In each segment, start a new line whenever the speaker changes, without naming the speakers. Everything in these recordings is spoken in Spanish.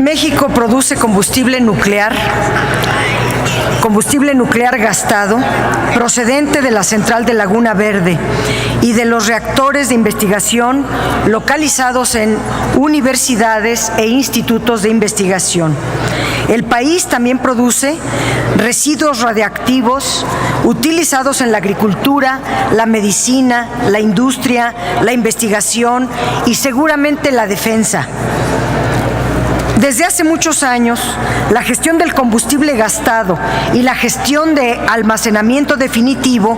México produce combustible nuclear gastado procedente de la central de Laguna Verde y de los reactores de investigación localizados en universidades e institutos de investigación. El país también produce residuos radiactivos utilizados en la agricultura, la medicina, la industria, la investigación y seguramente la defensa. Desde hace muchos años, la gestión del combustible gastado y la gestión de almacenamiento definitivo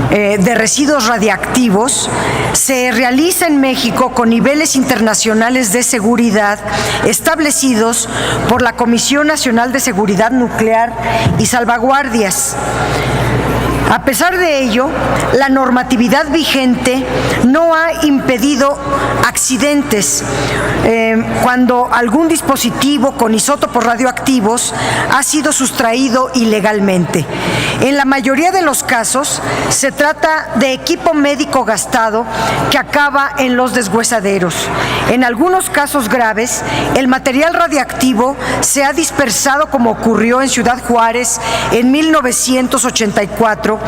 de residuos radiactivos se realiza en México con niveles internacionales de seguridad establecidos por la Comisión Nacional de Seguridad Nuclear y Salvaguardias. A pesar de ello, la normatividad vigente no ha impedido accidentes cuando algún dispositivo con isótopos radioactivos ha sido sustraído ilegalmente. En la mayoría de los casos, se trata de equipo médico gastado que acaba en los deshuesaderos. En algunos casos graves, el material radiactivo se ha dispersado, como ocurrió en Ciudad Juárez en 1984,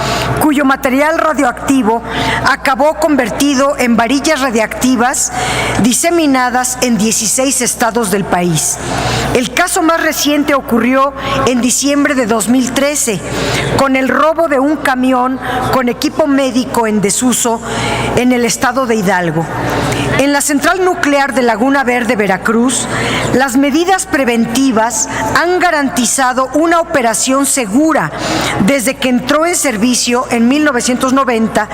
cuyo material radioactivo acabó convertido en varillas radiactivas diseminadas en 16 estados del país. El caso más reciente ocurrió en diciembre de 2013, con el robo de un camión con equipo médico en desuso en el estado de Hidalgo. En la central nuclear de Laguna Verde, Veracruz, las medidas preventivas han garantizado una operación segura desde que entró en servicio en 1990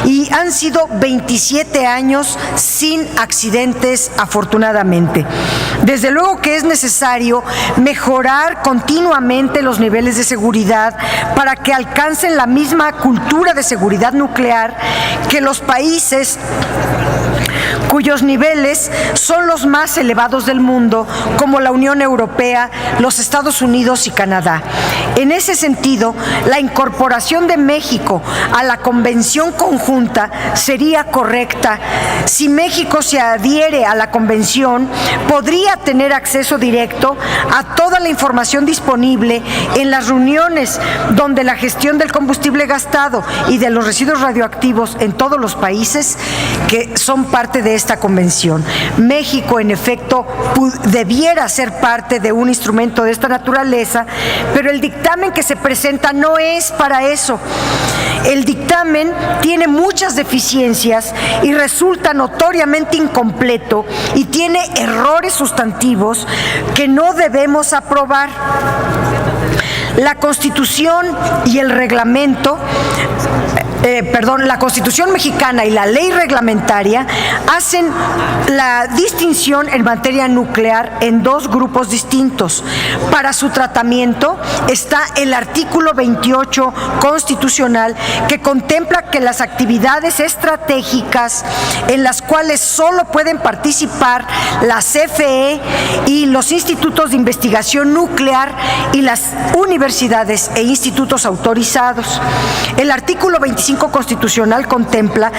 y han sido 27 años sin accidentes, afortunadamente. Desde luego que es necesario mejorar continuamente los niveles de seguridad para que alcancen la misma cultura de seguridad nuclear que los países cuyos niveles son los más elevados del mundo, como la Unión Europea, los Estados Unidos y Canadá. En ese sentido, la incorporación de México a la Convención Conjunta sería correcta. Si México se adhiere a la Convención, podría tener acceso directo a toda la información disponible en las reuniones donde la gestión del combustible gastado y de los residuos radioactivos en todos los países que son parte de esta convención. México, en efecto, debiera ser parte de un instrumento de esta naturaleza, pero el dictamen que se presenta no es para eso. El dictamen tiene muchas deficiencias y resulta notoriamente incompleto y tiene errores sustantivos que no debemos aprobar. La Constitución y el reglamento la Constitución mexicana y la ley reglamentaria hacen la distinción en materia nuclear en dos grupos distintos. Para su tratamiento está el artículo 28 constitucional, que contempla que las actividades estratégicas en las cuales solo pueden participar la CFE y los institutos de investigación nuclear y las universidades e institutos autorizados. El artículo 25 constitucional contempla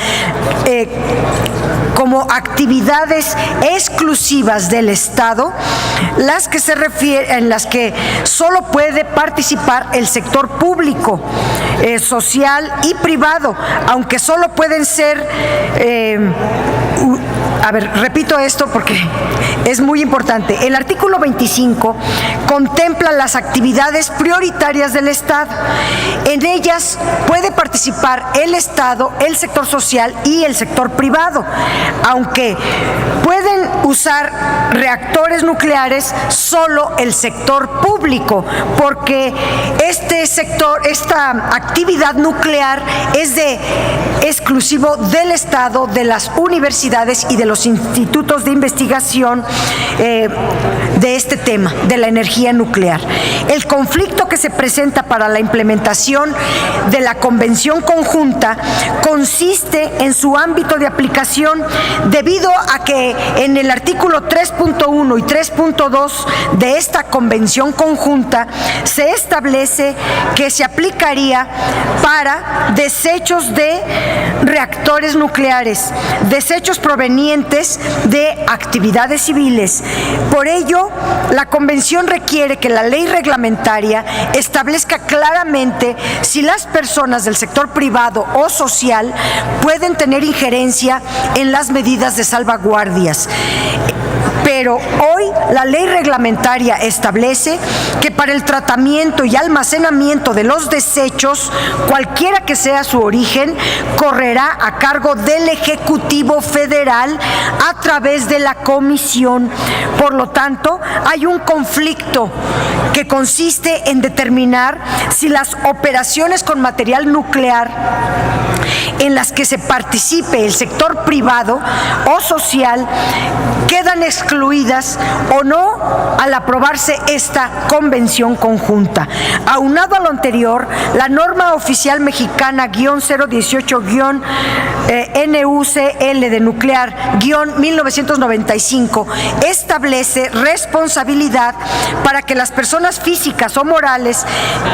como actividades exclusivas del Estado en las que solo puede participar el sector público, social y privado, aunque solo pueden ser repito esto porque es muy importante. El artículo 25 contempla las actividades prioritarias del Estado. En ellas puede participar el Estado, el sector social y el sector privado, aunque pueden usar reactores nucleares solo el sector público, porque esta actividad nuclear es exclusivo del Estado, de las universidades y de los institutos de investigación de este tema, de la energía nuclear. El conflicto que se presenta para la implementación de la Convención Conjunta consiste en su ámbito de aplicación, debido a que en el artículo 3.1 y 3.2 de esta convención conjunta se establece que se aplicaría para desechos de reactores nucleares, desechos provenientes de actividades civiles. Por ello, la convención requiere que la ley reglamentaria establezca claramente si las personas del sector privado o social pueden tener injerencia en las medidas de salvaguardias. Pero hoy la ley reglamentaria establece que para el tratamiento y almacenamiento de los desechos, cualquiera que sea su origen, correrá a cargo del Ejecutivo Federal a través de la Comisión. Por lo tanto, hay un conflicto que consiste en determinar si las operaciones con material nuclear en las que se participe el sector privado o social quedan excluidas o no al aprobarse esta convención conjunta. Aunado a lo anterior, la norma oficial mexicana -018-NUCL de nuclear -1995 establece responsabilidad para que las personas físicas o morales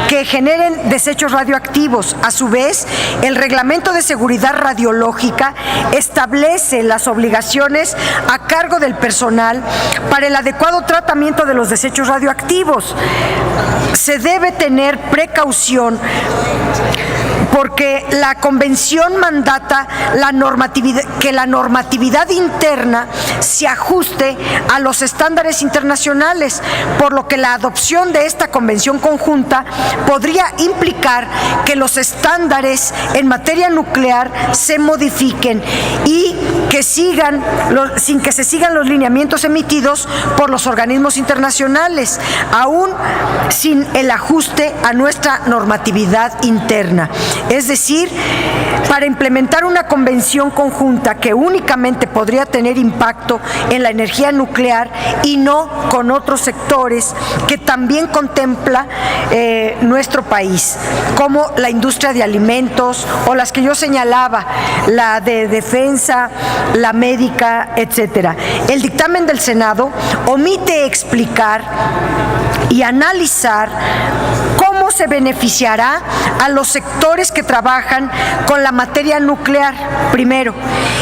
que generen desechos radioactivos. A su vez, el Reglamento de Seguridad Radiológica establece las obligaciones a cargo del personal para el adecuado tratamiento de los desechos radioactivos. Se debe tener precaución porque la convención mandata que la normatividad interna se ajuste a los estándares internacionales, por lo que la adopción de esta convención conjunta podría implicar que los estándares en materia nuclear se modifiquen y que sin que se sigan los lineamientos emitidos por los organismos internacionales, aún sin el ajuste a nuestra normatividad interna. Es decir, para implementar una convención conjunta que únicamente podría tener impacto en la energía nuclear y no con otros sectores que también contempla nuestro país, como la industria de alimentos o las que yo señalaba, la de defensa, la médica, etcétera. El dictamen del Senado omite explicar y analizar cómo se beneficiará a los sectores que trabajan con la materia nuclear, primero.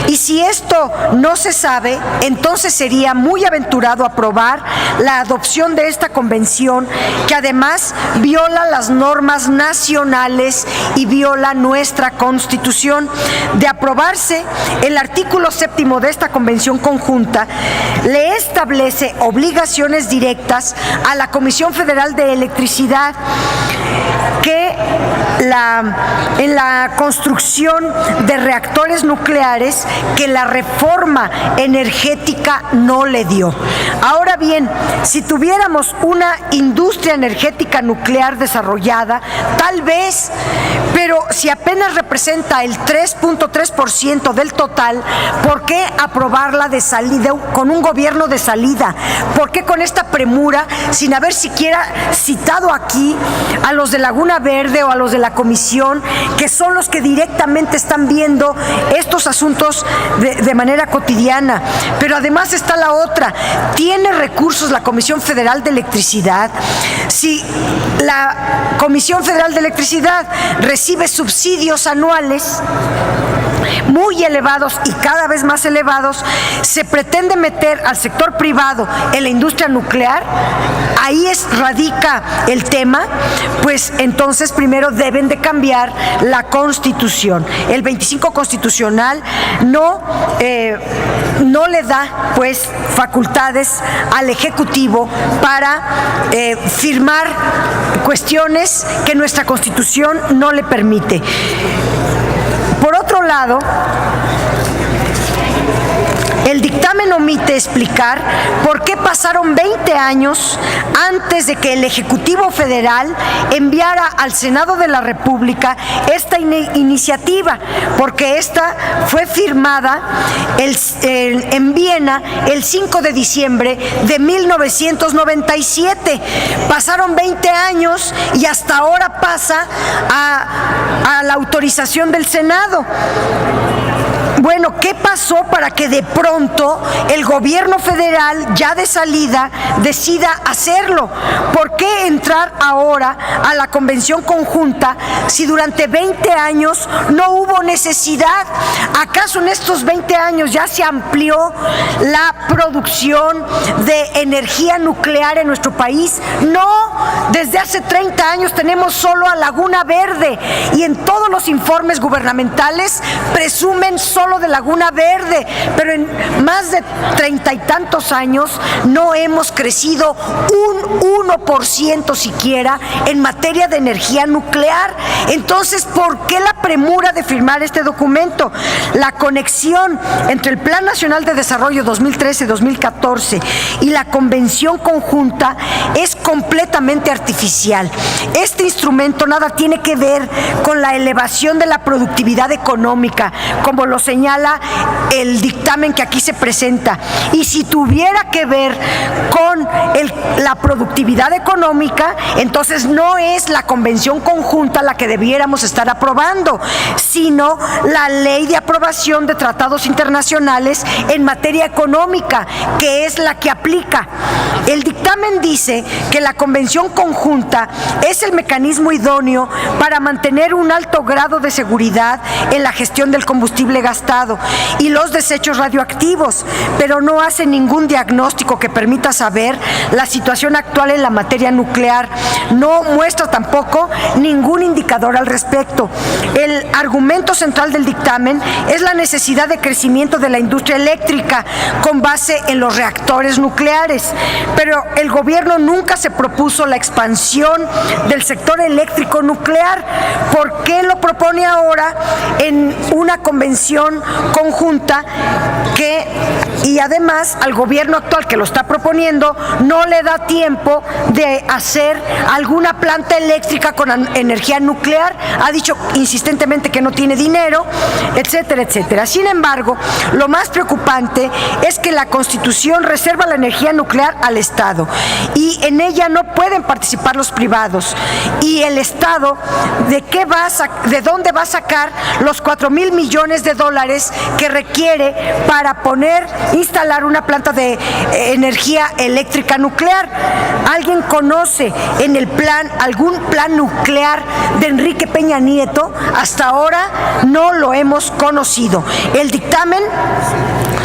Y si esto no se sabe, entonces sería muy aventurado aprobar la adopción de esta convención, que además viola las normas nacionales y viola nuestra Constitución. De aprobarse, el artículo 7º de esta convención conjunta le establece obligaciones directas a la Comisión Federal de Electricidad que en la construcción de reactores nucleares que la reforma energética no le dio. Ahora bien, si tuviéramos una industria energética nuclear desarrollada, tal vez, pero si apenas representa el 3.3% del total, ¿por qué aprobarla de salida, con un gobierno de salida? ¿Por qué con esta premura, sin haber siquiera citado aquí a los de Laguna Verde o a los de la Comisión, que son los que directamente están viendo estos asuntos de manera cotidiana? Pero además está la otra, ¿tiene recursos la Comisión Federal de Electricidad? Si la Comisión Federal de Electricidad recibe subsidios anuales muy elevados y cada vez más elevados, se pretende meter al sector privado en la industria nuclear, ahí radica el tema, pues entonces primero deben de cambiar la Constitución. El 25 constitucional no le da pues facultades al Ejecutivo para firmar cuestiones que nuestra Constitución no le permite. Por otro lado, el dictamen omite explicar por qué pasaron 20 años antes de que el Ejecutivo Federal enviara al Senado de la República esta iniciativa, porque esta fue firmada en Viena el 5 de diciembre de 1997. Pasaron 20 años y hasta ahora pasa a la autorización del Senado. Bueno, ¿qué pasó para que de pronto el gobierno federal, ya de salida, decida hacerlo? ¿Por qué entrar ahora a la convención conjunta si durante 20 años no hubo necesidad? ¿Acaso en estos 20 años ya se amplió la producción de energía nuclear en nuestro país? No, desde hace 30 años tenemos solo a Laguna Verde y en todos los informes gubernamentales presumen solo de Laguna Verde, pero en más de 30 y tantos años no hemos crecido un 1% siquiera en materia de energía nuclear. Entonces, ¿por qué la premura de firmar este documento? La conexión entre el Plan Nacional de Desarrollo 2013-2014 y la Convención Conjunta es completamente artificial. Este instrumento nada tiene que ver con la elevación de la productividad económica, como lo señala el dictamen que aquí se presenta. Y si tuviera que ver con la productividad económica, entonces no es la Convención Conjunta la que debiéramos estar aprobando, sino la Ley de Aprobación de Tratados Internacionales en materia económica, que es la que aplica. El dictamen dice que la Convención Conjunta es el mecanismo idóneo para mantener un alto grado de seguridad en la gestión del combustible gastado y los desechos radioactivos, pero no hace ningún diagnóstico que permita saber la situación actual en la materia nuclear. No muestra tampoco ningún indicador al respecto. El argumento central del dictamen es la necesidad de crecimiento de la industria eléctrica con base en los reactores nucleares, pero el gobierno nunca se propuso la expansión del sector eléctrico nuclear. ¿Por qué lo propone ahora en una convención conjunta y además al gobierno actual que lo está proponiendo no le da tiempo de hacer alguna planta eléctrica con energía nuclear? Ha dicho insistentemente que no tiene dinero, etcétera, etcétera. Sin embargo, lo más preocupante es que la Constitución reserva la energía nuclear al Estado y en ella no pueden participar los privados. Y el Estado, ¿de dónde va a sacar los 4,000 millones de dólares que requiere para instalar una planta de energía eléctrica nuclear? ¿Alguien conoce en el plan algún plan nuclear de Enrique Peña Nieto? Hasta ahora no lo hemos conocido. El dictamen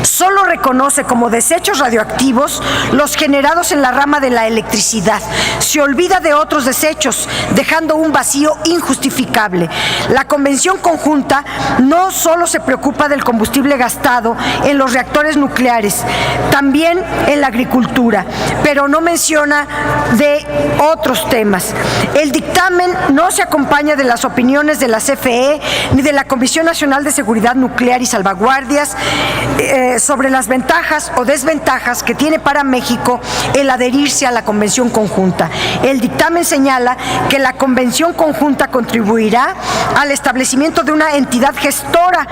solo reconoce como desechos radioactivos los generados en la rama de la electricidad. Se olvida de otros desechos, dejando un vacío injustificable. La Convención Conjunta no solo se preocupa del combustible gastado en los reactores nucleares, también en la agricultura, pero no menciona de otros temas. El dictamen no se acompaña de las opiniones de la CFE ni de la Comisión Nacional de Seguridad Nuclear y Salvaguardias sobre las ventajas o desventajas que tiene para México el adherirse a la Convención Conjunta. El dictamen señala que la Convención Conjunta contribuirá al establecimiento de una entidad gestora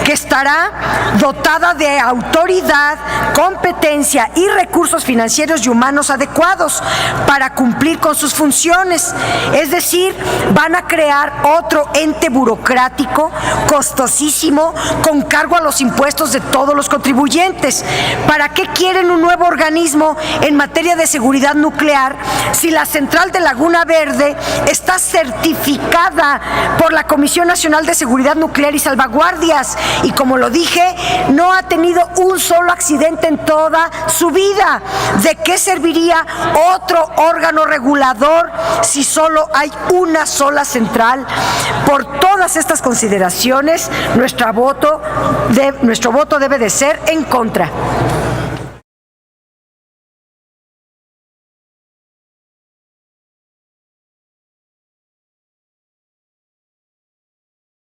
que estará dotada de autoridad, competencia y recursos financieros y humanos adecuados para cumplir con sus funciones. Es decir, van a crear otro ente burocrático costosísimo con cargo a los impuestos de todos los contribuyentes. ¿Para qué quieren un nuevo organismo en materia de seguridad nuclear si la central de Laguna Verde está certificada por la Comisión Nacional de Seguridad Nuclear y Salvaguardias y, como lo dije, no ha tenido un solo accidente en toda su vida? ¿De qué serviría otro órgano regulador si solo hay una sola central? Por todas estas consideraciones, nuestro voto debe de ser en contra.